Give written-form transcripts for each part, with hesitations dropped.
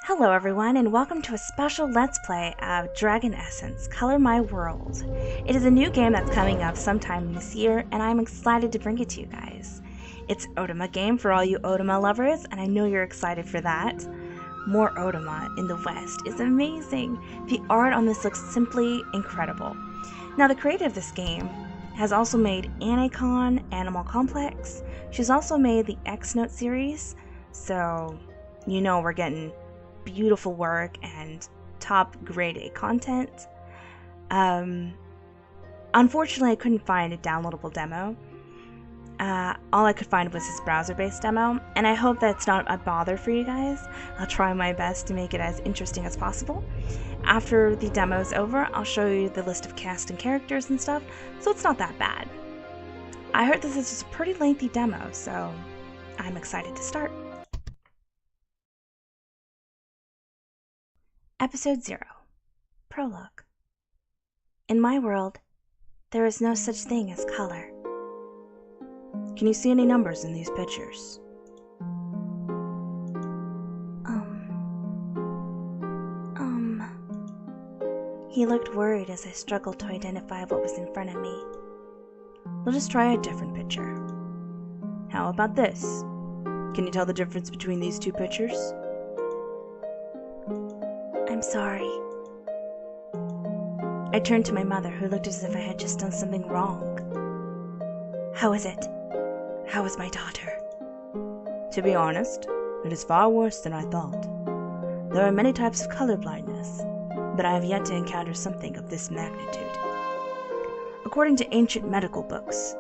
Hello everyone, and welcome to a special Let's Play of Dragon Essence Color My World. It is a new game that's coming up sometime this year, and I'm excited to bring it to you guys. It's an Otome game for all you Otome lovers, and I know you're excited for that. More Otome in the West is amazing. The art on this looks simply incredible. Now, the creator of this game has also made Anacon, Animal Complex. She's also made the X-Note series, so you know we're getting beautiful work and top grade A content. Unfortunately, I couldn't find a downloadable demo. All I could find was his browser-based demo, and I hope that's not a bother for you guys. I'll try my best to make it as interesting as possible. After the demo is over, I'll show you the list of cast and characters and stuff, so it's not that bad. I heard this is just a pretty lengthy demo, so I'm excited to start. Episode 0. Prologue. In my world, there is no such thing as color. Can you see any numbers in these pictures? He looked worried as I struggled to identify what was in front of me. We'll just try a different picture. How about this? Can you tell the difference between these two pictures? I'm sorry. I turned to my mother, who looked as if I had just done something wrong. How is it? How is my daughter? To be honest, it is far worse than I thought. There are many types of color blindness, but I have yet to encounter something of this magnitude. According to ancient medical books,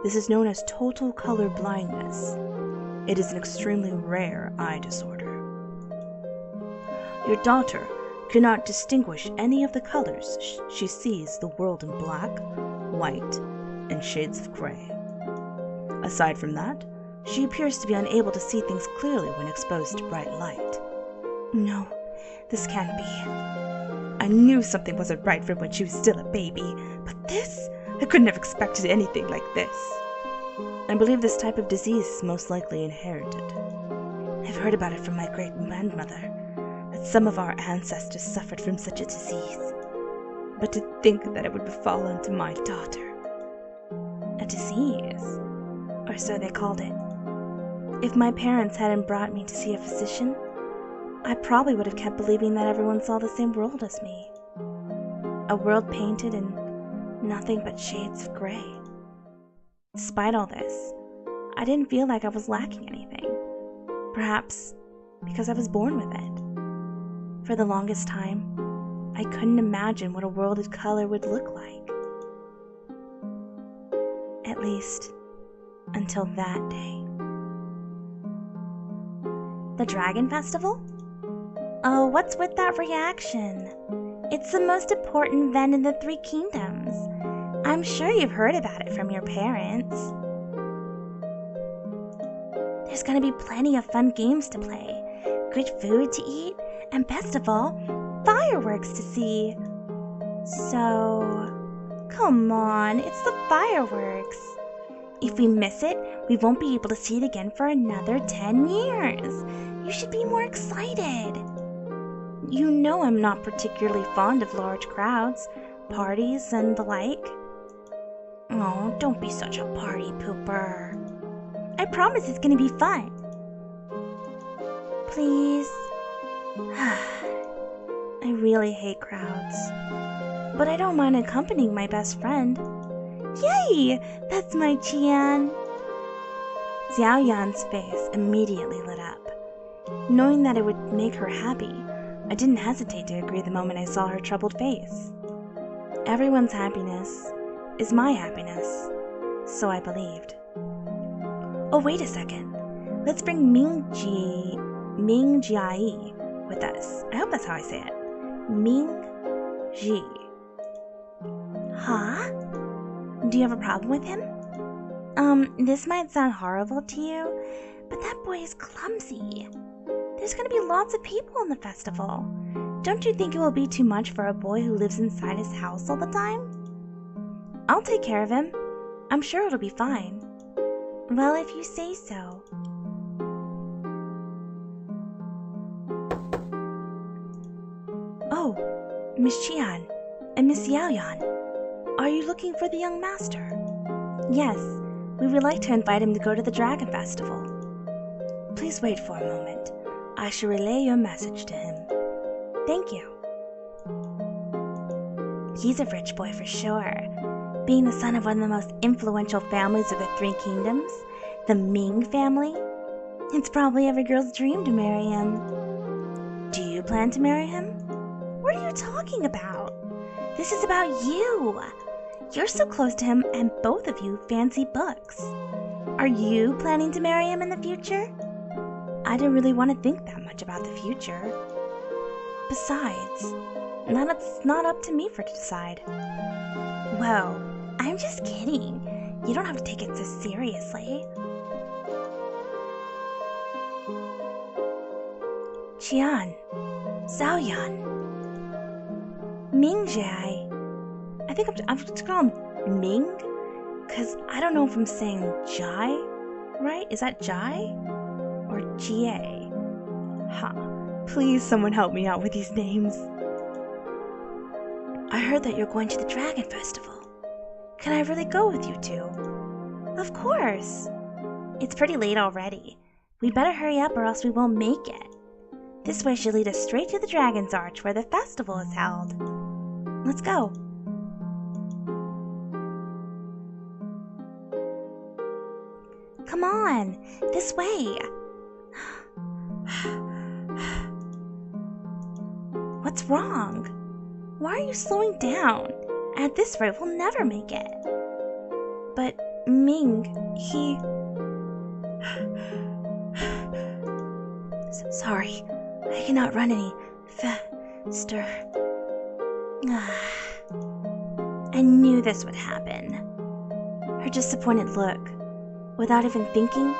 this is known as total color blindness. It is an extremely rare eye disorder. Your daughter cannot distinguish any of the colors. She sees the world in black, white, and shades of gray. Aside from that, she appears to be unable to see things clearly when exposed to bright light. No, this can't be. I knew something wasn't right from when she was still a baby, but this? I couldn't have expected anything like this. I believe this type of disease is most likely inherited. I've heard about it from my great-grandmother. Some of our ancestors suffered from such a disease. But to think that it would befall unto my daughter. A disease? Or so they called it. If my parents hadn't brought me to see a physician, I probably would have kept believing that everyone saw the same world as me. A world painted in nothing but shades of gray. Despite all this, I didn't feel like I was lacking anything. Perhaps because I was born with it. For the longest time, I couldn't imagine what a world of color would look like. At least, until that day. The Dragon Festival? Oh, what's with that reaction? It's the most important event in the Three Kingdoms. I'm sure you've heard about it from your parents. There's gonna be plenty of fun games to play, good food to eat, and best of all, fireworks to see. So, come on, it's the fireworks. If we miss it, we won't be able to see it again for another 10 years. You should be more excited. You know I'm not particularly fond of large crowds, parties, and the like. Oh, don't be such a party pooper. I promise it's gonna be fun. Please. I really hate crowds, but I don't mind accompanying my best friend. Yay! That's my Qian! Xiao Yan's face immediately lit up. Knowing that it would make her happy, I didn't hesitate to agree the moment I saw her troubled face. Everyone's happiness is my happiness, so I believed. Oh, wait a second. Let's bring Ming-Jiai with us. I hope that's how I say it. Ming-Ji. Huh? Do you have a problem with him? This might sound horrible to you, but that boy is clumsy. There's gonna be lots of people in the festival. Don't you think it will be too much for a boy who lives inside his house all the time? I'll take care of him. I'm sure it'll be fine. Well, if you say so. Miss Qian and Miss Yaoyan, are you looking for the young master? Yes, we would like to invite him to go to the Dragon Festival. Please wait for a moment. I shall relay your message to him. Thank you. He's a rich boy for sure. Being the son of one of the most influential families of the Three Kingdoms, the Ming family, it's probably every girl's dream to marry him. Do you plan to marry him? What are you talking about? This is about you. You're so close to him and both of you fancy books. Are you planning to marry him in the future? I don't really want to think that much about the future. Besides, that's not up to me to decide. Whoa, I'm just kidding. You don't have to take it so seriously. Qian, Xiaoyan, Ming Jie. I think I'm just gonna call him Ming, because I don't know if I'm saying Jai, right? Is that Jai? Or Jie? Ha, please someone help me out with these names. I heard that you're going to the Dragon Festival. Can I really go with you two? Of course. It's pretty late already. We better hurry up or else we won't make it. This way should lead us straight to the Dragon's Arch where the festival is held. Let's go. Come on, this way. What's wrong? Why are you slowing down? At this rate, we'll never make it. But Ming, he... Sorry, I cannot run any faster. I knew this would happen. Her disappointed look. Without even thinking,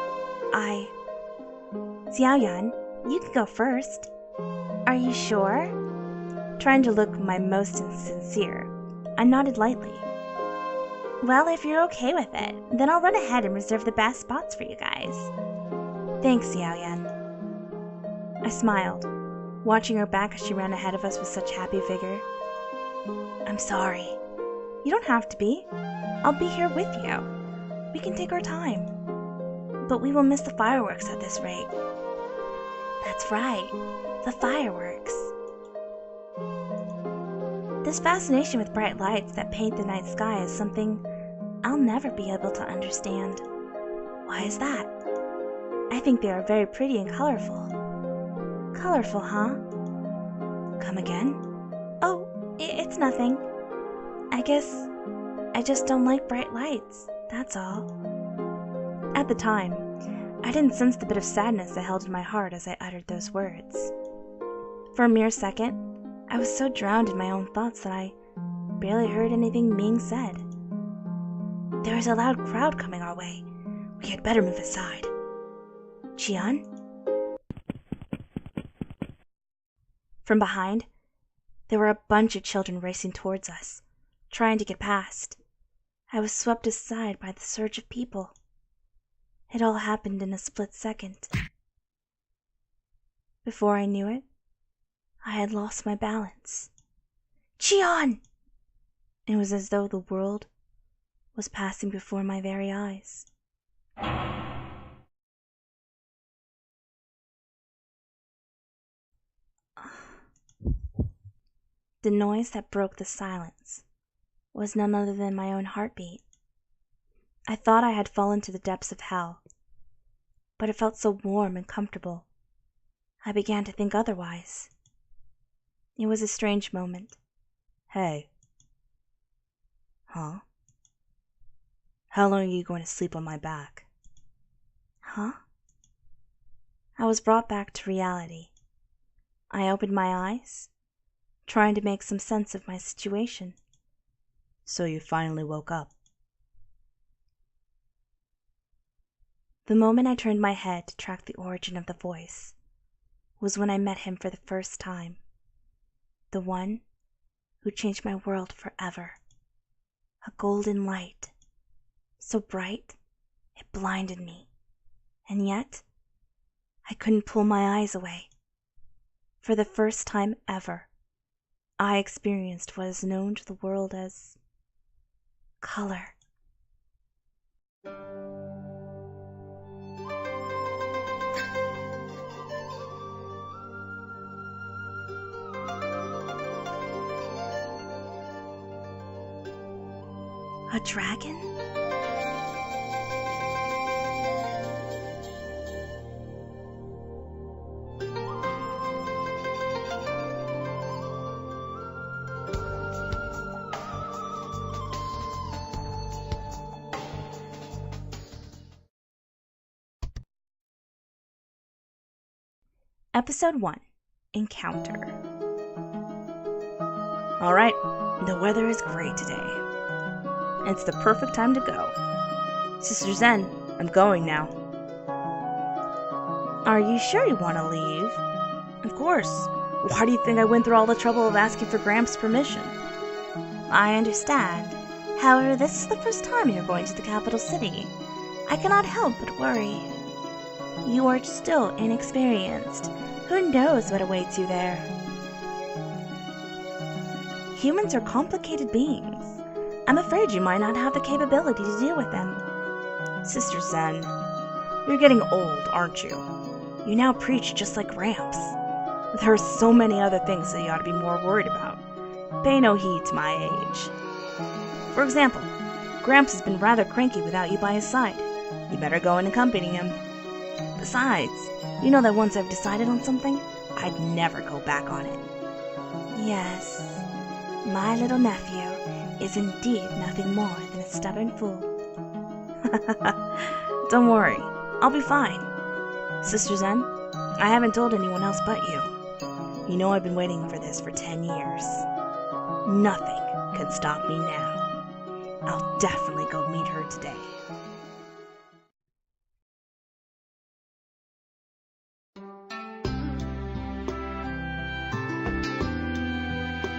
Xiaoyan, you can go first. Are you sure? Trying to look my most sincere, I nodded lightly. Well, if you're okay with it, then I'll run ahead and reserve the best spots for you guys. Thanks, Xiaoyan. I smiled, watching her back as she ran ahead of us with such happy vigor. I'm sorry. You don't have to be. I'll be here with you. We can take our time. But we will miss the fireworks at this rate. That's right, the fireworks. This fascination with bright lights that paint the night sky is something I'll never be able to understand. Why is that? I think they are very pretty and colorful. Colorful, huh? Come again? Oh, it's nothing. I guess I just don't like bright lights, that's all. At the time, I didn't sense the bit of sadness that held in my heart as I uttered those words. For a mere second, I was so drowned in my own thoughts that I barely heard anything Ming said. There is a loud crowd coming our way. We had better move aside. Qian? From behind, there were a bunch of children racing towards us, trying to get past. I was swept aside by the surge of people. It all happened in a split second. Before I knew it, I had lost my balance. Qian! It was as though the world was passing before my very eyes. The noise that broke the silence was none other than my own heartbeat. I thought I had fallen to the depths of hell, but it felt so warm and comfortable. I began to think otherwise. It was a strange moment. Hey. Huh? How long are you going to sleep on my back? Huh? I was brought back to reality. I opened my eyes, trying to make some sense of my situation. So you finally woke up. The moment I turned my head to track the origin of the voice was when I met him for the first time. The one who changed my world forever. A golden light, so bright it blinded me, and yet I couldn't pull my eyes away. For the first time ever, I experienced what is known to the world as color. A dragon? Episode 1. Encounter. Alright, the weather is great today. It's the perfect time to go. Sister Zen, I'm going now. Are you sure you want to leave? Of course. Why do you think I went through all the trouble of asking for Gramps' permission? I understand. However, this is the first time you're going to the capital city. I cannot help but worry. You are still inexperienced. Who knows what awaits you there? Humans are complicated beings. I'm afraid you might not have the capability to deal with them. Sister Zen, you're getting old, aren't you? You now preach just like Gramps. There are so many other things that you ought to be more worried about. Pay no heed to my age. For example, Gramps has been rather cranky without you by his side. You better go and accompany him. Besides, you know that once I've decided on something, I'd never go back on it. Yes, my little nephew is indeed nothing more than a stubborn fool. Don't worry, I'll be fine. Sister Zen, I haven't told anyone else but you. You know I've been waiting for this for 10 years. Nothing can stop me now. I'll definitely go meet her today.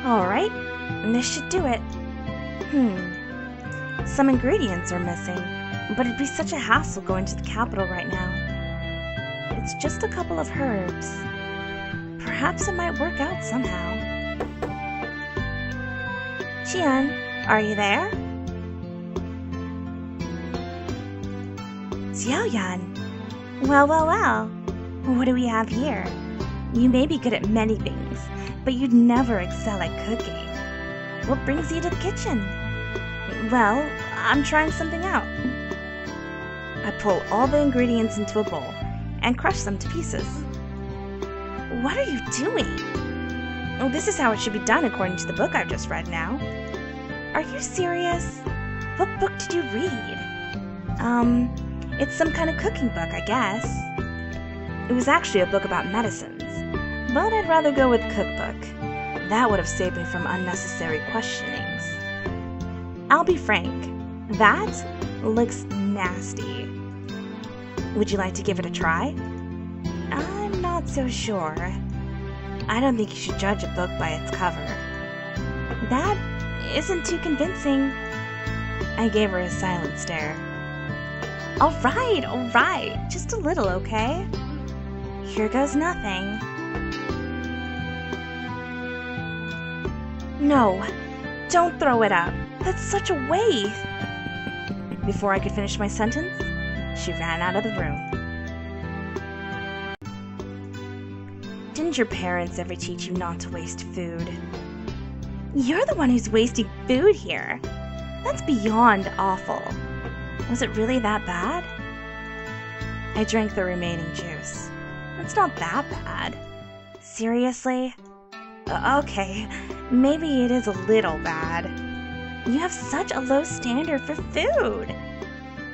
Alright, this should do it. Some ingredients are missing, but it'd be such a hassle going to the capital right now. It's just a couple of herbs. Perhaps it might work out somehow. Qian, are you there? Xiaoyan. Well. What do we have here? You may be good at many things, but you'd never excel at cooking. What brings you to the kitchen? Well, I'm trying something out. I pull all the ingredients into a bowl and crush them to pieces. What are you doing? Oh, this is how it should be done according to the book I've just read now. Are you serious? What book did you read? It's some kind of cooking book, I guess. It was actually a book about medicines, but I'd rather go with cookbook. That would have saved me from unnecessary questionings. I'll be frank, that looks nasty. Would you like to give it a try? I'm not so sure. I don't think you should judge a book by its cover. That isn't too convincing. I gave her a silent stare. All right, just a little, okay? Here goes nothing. No, don't throw it up. That's such a waste. Before I could finish my sentence, she ran out of the room. Didn't your parents ever teach you not to waste food? You're the one who's wasting food here. That's beyond awful. Was it really that bad? I drank the remaining juice. It's not that bad. Seriously? Okay, maybe it is a little bad. You have such a low standard for food.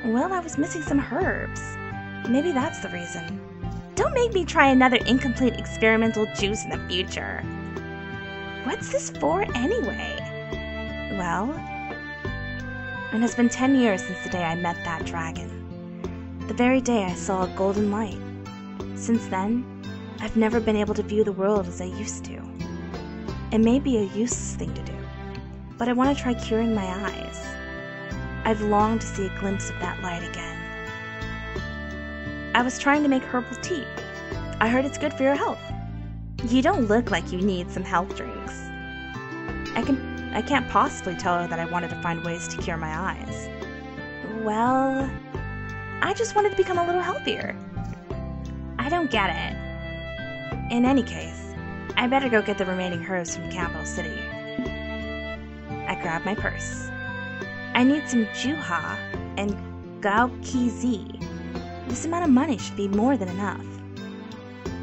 Well, I was missing some herbs. Maybe that's the reason. Don't make me try another incomplete experimental juice in the future. What's this for anyway? Well, it has been 10 years since the day I met that dragon. The very day I saw a golden light. Since then, I've never been able to view the world as I used to. It may be a useless thing to do, but I want to try curing my eyes. I've longed to see a glimpse of that light again. I was trying to make herbal tea. I heard it's good for your health. You don't look like you need some health drinks. I can't possibly tell her that I wanted to find ways to cure my eyes. Well, I just wanted to become a little healthier. I don't get it. In any case, I better go get the remaining herbs from the capital city. I grab my purse. I need some juha and gaokizi. This amount of money should be more than enough.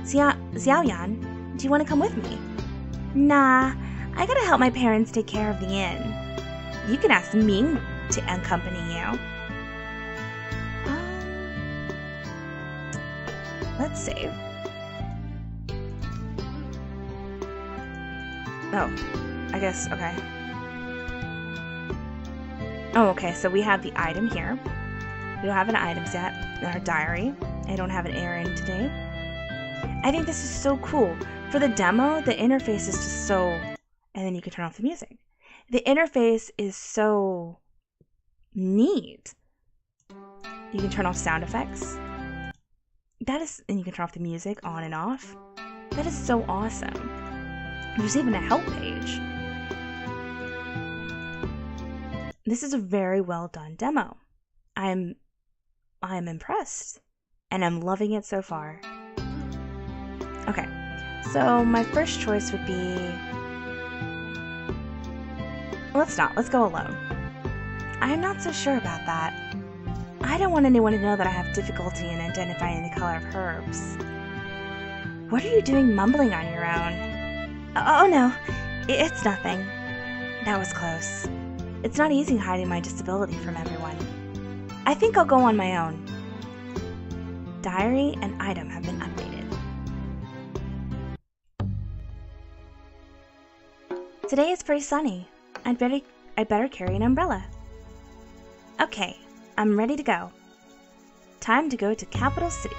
Xiaoyan, do you want to come with me? Nah, I gotta help my parents take care of the inn. You can ask Ming to accompany you. Let's see. Oh, I guess, okay. Oh, okay, so we have the item here. We don't have an item set in our diary. I don't have an errand today. I think this is so cool. For the demo, the interface is just so... And then you can turn off the music. The interface is so neat. You can turn off sound effects. And you can turn off the music on and off. That is so awesome. There's even a help page. This is a very well done demo. I am impressed, and I'm loving it so far. Okay, so my first choice would be... Let's go alone. I'm not so sure about that. I don't want anyone to know that I have difficulty in identifying the color of herbs. What are you doing mumbling on your own? Oh no, it's nothing. That was close. It's not easy hiding my disability from everyone. I think I'll go on my own. Diary and item have been updated. Today is pretty sunny. I'd better carry an umbrella. Okay, I'm ready to go. Time to go to Capital City.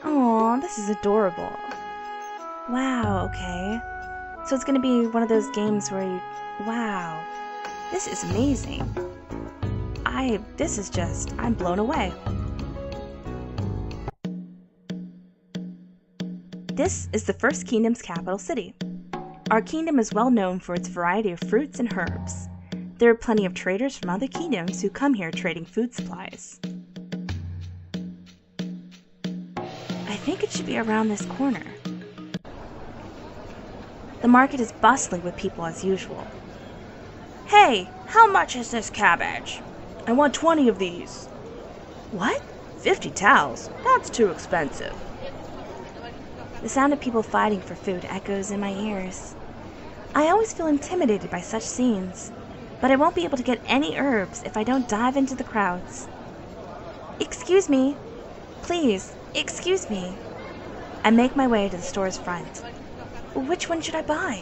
Aw, this is adorable. Wow, okay. So it's gonna be one of those games where you... Wow. This is amazing. I'm blown away. This is the First Kingdom's capital city. Our kingdom is well known for its variety of fruits and herbs. There are plenty of traders from other kingdoms who come here trading food supplies. I think it should be around this corner. The market is bustling with people as usual. Hey, how much is this cabbage? I want 20 of these. What? 50 towels? That's too expensive. The sound of people fighting for food echoes in my ears. I always feel intimidated by such scenes, but I won't be able to get any herbs if I don't dive into the crowds. Excuse me. Please, excuse me. I make my way to the store's front. Which one should I buy?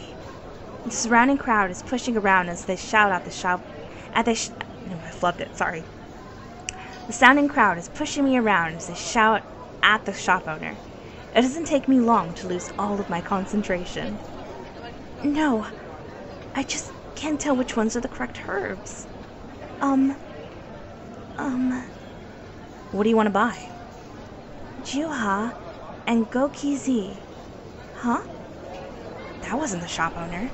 The surrounding crowd is pushing around as they shout at the shop. I flubbed it, sorry. The sounding crowd is pushing me around as they shout at the shop owner. It doesn't take me long to lose all of my concentration. No, I just can't tell which ones are the correct herbs. What do you want to buy? Juha and Gokizi. Huh? That wasn't the shop owner.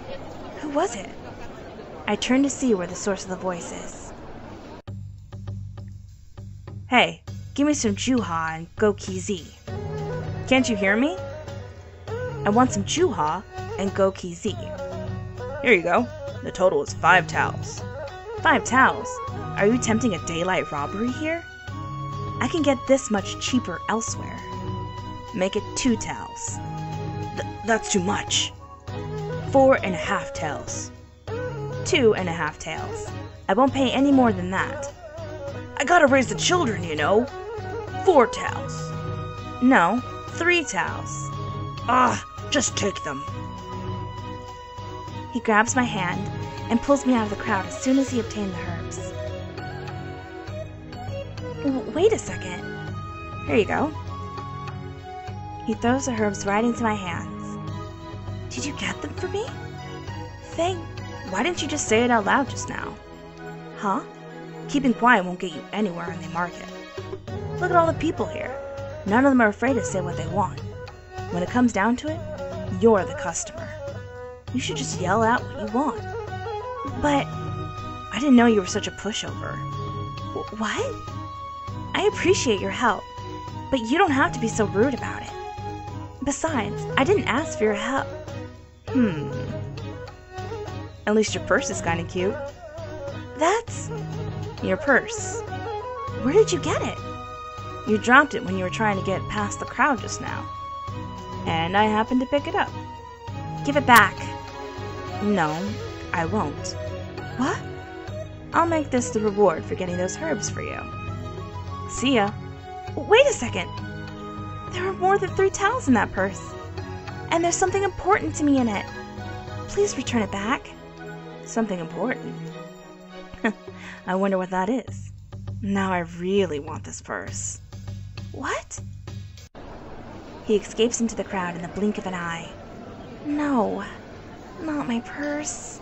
Who was it? I turned to see where the source of the voice is. Hey, give me some Juha and Gokizi. Can't you hear me? I want some Juha and Gokizi. Here you go. The total is 5 towels. 5 towels? Are you attempting a daylight robbery here? I can get this much cheaper elsewhere. Make it 2 towels. That's too much. 4.5 taels. 2.5 taels. I won't pay any more than that. I gotta raise the children, you know. 4 taels. No, 3 taels. Just take them. He grabs my hand and pulls me out of the crowd as soon as he obtained the herbs. Wait a second. Here you go. He throws the herbs right into my hands. Did you get them for me? Why didn't you just say it out loud just now? Huh? Keeping quiet won't get you anywhere in the market. Look at all the people here. None of them are afraid to say what they want. When it comes down to it, you're the customer. You should just yell out what you want. But I didn't know you were such a pushover. What? I appreciate your help, but you don't have to be so rude about it. Besides, I didn't ask for your help. At least your purse is kinda cute. That's your purse. Where did you get it? You dropped it when you were trying to get past the crowd just now. And I happened to pick it up. Give it back. No, I won't. What? I'll make this the reward for getting those herbs for you. See ya. Wait a second. There are more than 3 towels in that purse. And there's something important to me in it. Please return it back. Something important? I wonder what that is. Now I really want this purse. What? He escapes into the crowd in the blink of an eye. No, not my purse.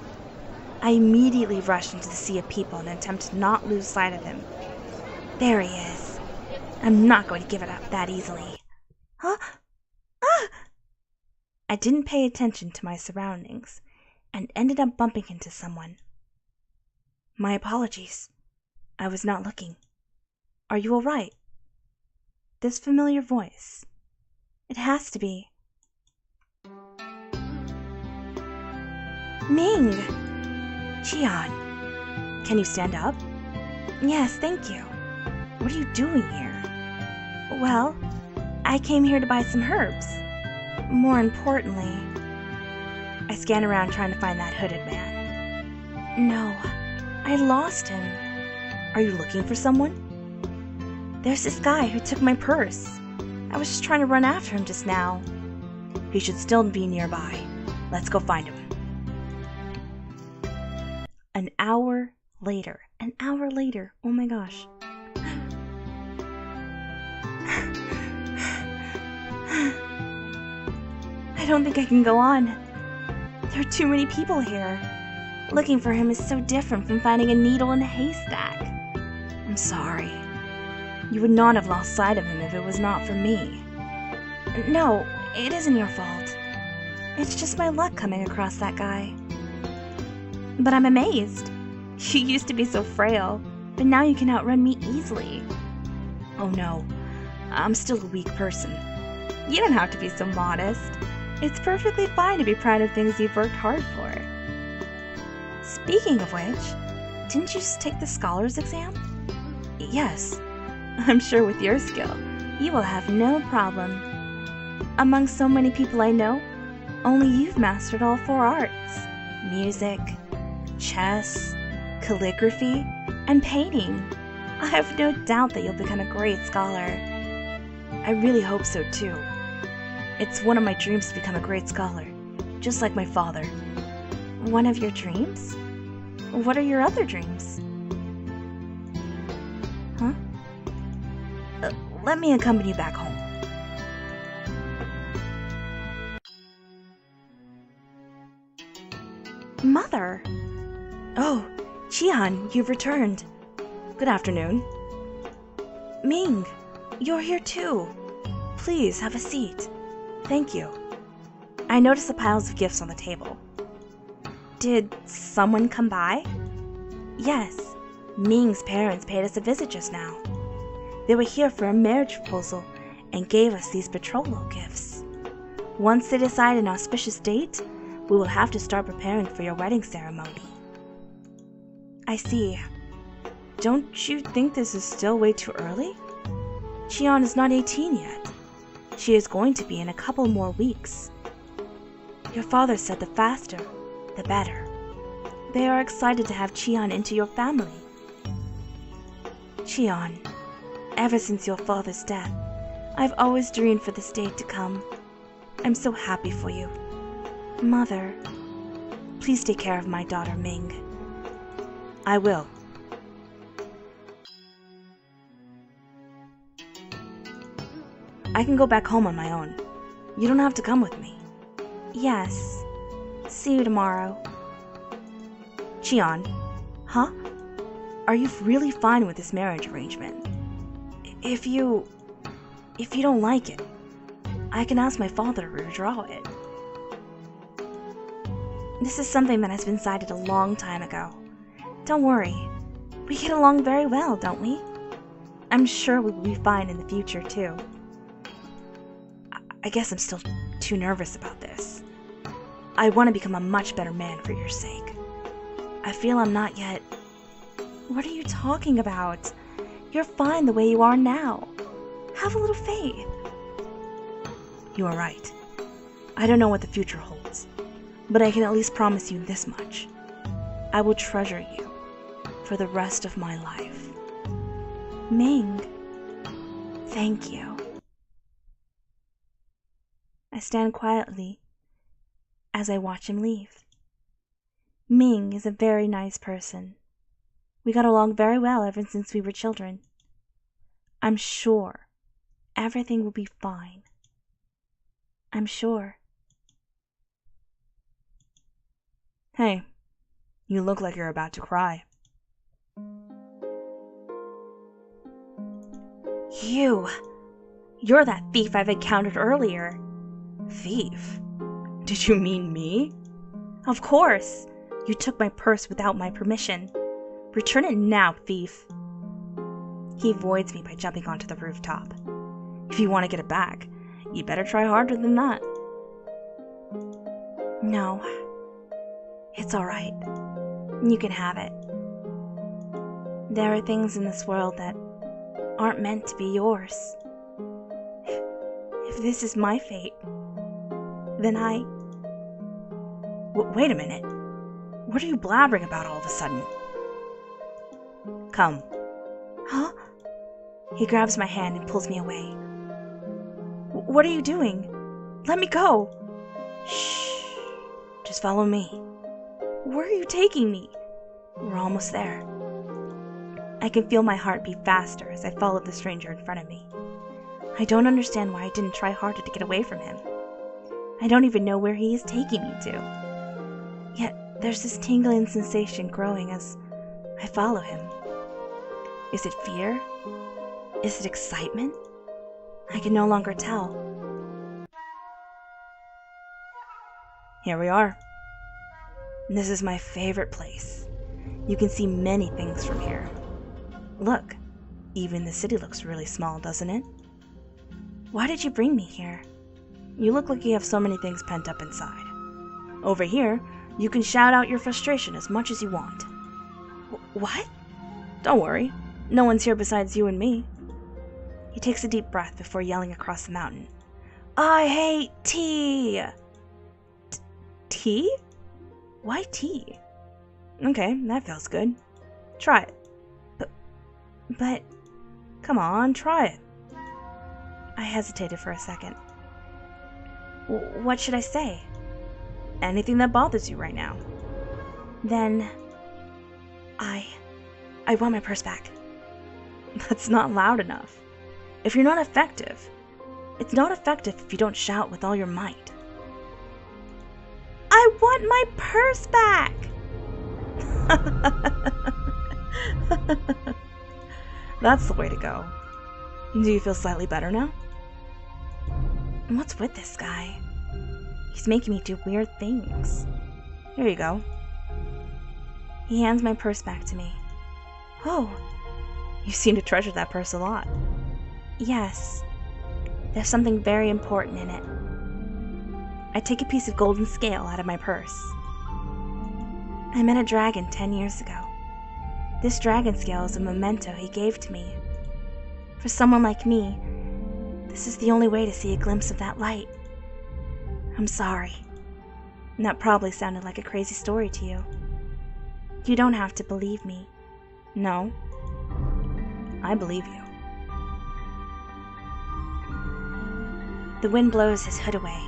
I immediately rushed into the sea of people in an attempt to not lose sight of him. There he is. I'm not going to give it up that easily. Huh? Ah! I didn't pay attention to my surroundings and ended up bumping into someone. My apologies. I was not looking. Are you all right? This familiar voice. It has to be. Ming! Qian. Can you stand up? Yes, thank you. What are you doing here? Well, I came here to buy some herbs. More importantly, I scan around trying to find that hooded man. No, I lost him. Are you looking for someone? There's this guy who took my purse. I was just trying to run after him just now. He should still be nearby. Let's go find him. An hour later. Oh my gosh. I don't think I can go on. There are too many people here. Looking for him is so different from finding a needle in a haystack. I'm sorry. You would not have lost sight of him if it was not for me. No, it isn't your fault. It's just my luck coming across that guy. But I'm amazed. You used to be so frail, but now you can outrun me easily. Oh no, I'm still a weak person. You don't have to be so modest. It's perfectly fine to be proud of things you've worked hard for. Speaking of which, didn't you just take the scholar's exam? Yes. I'm sure with your skill, you will have no problem. Among so many people I know, only you've mastered all 4 arts. Music, chess, calligraphy, and painting. I have no doubt that you'll become a great scholar. I really hope so too. It's one of my dreams to become a great scholar, just like my father. One of your dreams? What are your other dreams? Huh? Let me accompany you back home. Mother! Oh, Qian, you've returned. Good afternoon. Ming, you're here too. Please have a seat. Thank you. I noticed the piles of gifts on the table. Did someone come by? Yes, Ming's parents paid us a visit just now. They were here for a marriage proposal and gave us these betrothal gifts. Once they decide an auspicious date, we will have to start preparing for your wedding ceremony. I see. Don't you think this is still way too early? Qian is not 18 yet. She is going to be in a couple more weeks. Your father said the faster, the better. They are excited to have Qian into your family. Qian, ever since your father's death, I've always dreamed for this day to come. I'm so happy for you. Mother, please take care of my daughter Ming. I will. I can go back home on my own. You don't have to come with me. Yes. See you tomorrow. Qian. Huh? Are you really fine with this marriage arrangement? If you don't like it, I can ask my father to withdraw it. This is something that has been decided a long time ago. Don't worry. We get along very well, don't we? I'm sure we will be fine in the future, too. I guess I'm still too nervous about this. I want to become a much better man for your sake. I feel I'm not yet... What are you talking about? You're fine the way you are now. Have a little faith. You are right. I don't know what the future holds, but I can at least promise you this much. I will treasure you for the rest of my life. Ming, thank you. I stand quietly as I watch him leave. Ming is a very nice person. We got along very well ever since we were children. I'm sure everything will be fine. I'm sure. Hey, you look like you're about to cry. You're that thief I've encountered earlier. Thief? Did you mean me? Of course. You took my purse without my permission. Return it now, thief. He avoids me by jumping onto the rooftop. If you want to get it back, you better try harder than that. No. It's alright. You can have it. There are things in this world that aren't meant to be yours. If this is my fate, then wait a minute. What are you blabbering about all of a sudden? Come. Huh? He grabs my hand and pulls me away. What are you doing? Let me go. Shh. Just follow me. Where are you taking me? We're almost there. I can feel my heart beat faster as I follow the stranger in front of me. I don't understand why I didn't try harder to get away from him. I don't even know where he is taking me to. Yet there's this tingling sensation growing as I follow him. Is it fear? Is it excitement? I can no longer tell. Here we are. This is my favorite place. You can see many things from here. Look, even the city looks really small, doesn't it? Why did you bring me here? You look like you have so many things pent up inside. Over here, you can shout out your frustration as much as you want. What? Don't worry. No one's here besides you and me. He takes a deep breath before yelling across the mountain. I hate tea! Tea? Why tea? Okay, that feels good. Try it. But, come on, try it. I hesitated for a second. What should I say? Anything that bothers you right now. Then, I want my purse back. That's not loud enough. If you're not effective, it's not effective if you don't shout with all your might. I want my purse back! That's the way to go. Do you feel slightly better now? What's with this guy? He's making me do weird things. Here you go. He hands my purse back to me. Oh, you seem to treasure that purse a lot. Yes. There's something very important in it. I take a piece of golden scale out of my purse. I met a dragon 10 years ago. This dragon scale is a memento he gave to me. For someone like me, this is the only way to see a glimpse of that light. I'm sorry. And that probably sounded like a crazy story to you. You don't have to believe me. No. I believe you. The wind blows his hood away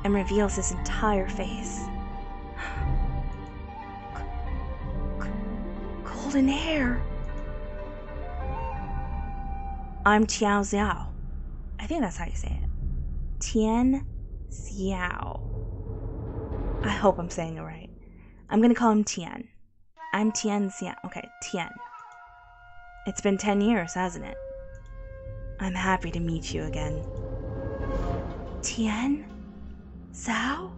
and reveals his entire face. Golden hair. I'm Tiao Xiao. I think that's how you say it. Tian Xiao. I hope I'm saying it right. I'm gonna call him Tian. I'm Tian Xiao. Okay, Tian. It's been 10 years, hasn't it? I'm happy to meet you again. Tian? Xiao?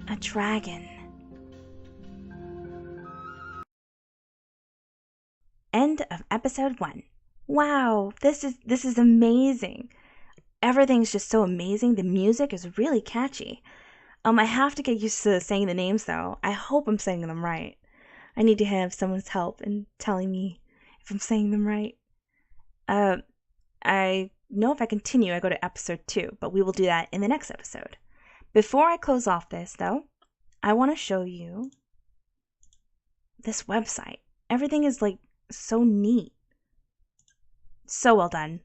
A dragon. End of episode 1. Wow, this is amazing. Everything's just so amazing. The music is really catchy. I have to get used to saying the names though. I hope I'm saying them right. I need to have someone's help in telling me if I'm saying them right. I know if I continue, I go to episode 2, but we will do that in the next episode. Before I close off this though, I want to show you this website. Everything is like so neat. So well done.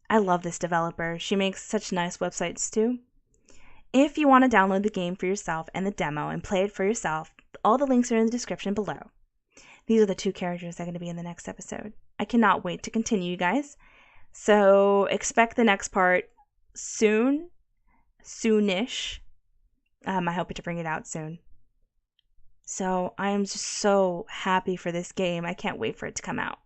I love this developer. She makes such nice websites too. If you want to download the game for yourself and the demo and play it for yourself, all the links are in the description below. These are the 2 characters that are going to be in the next episode. I cannot wait to continue, you guys. So expect the next part soon. Soonish. I hope to bring it out soon. So I am just so happy for this game. I can't wait for it to come out.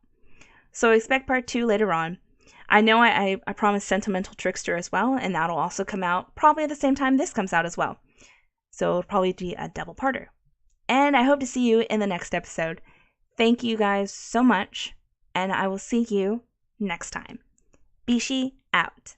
So expect part 2 later on. I know I promised Sentimental Trickster as well, and that'll also come out probably at the same time this comes out as well. So it'll probably be a double-parter. And I hope to see you in the next episode. Thank you guys so much, and I will see you next time. Bishie out.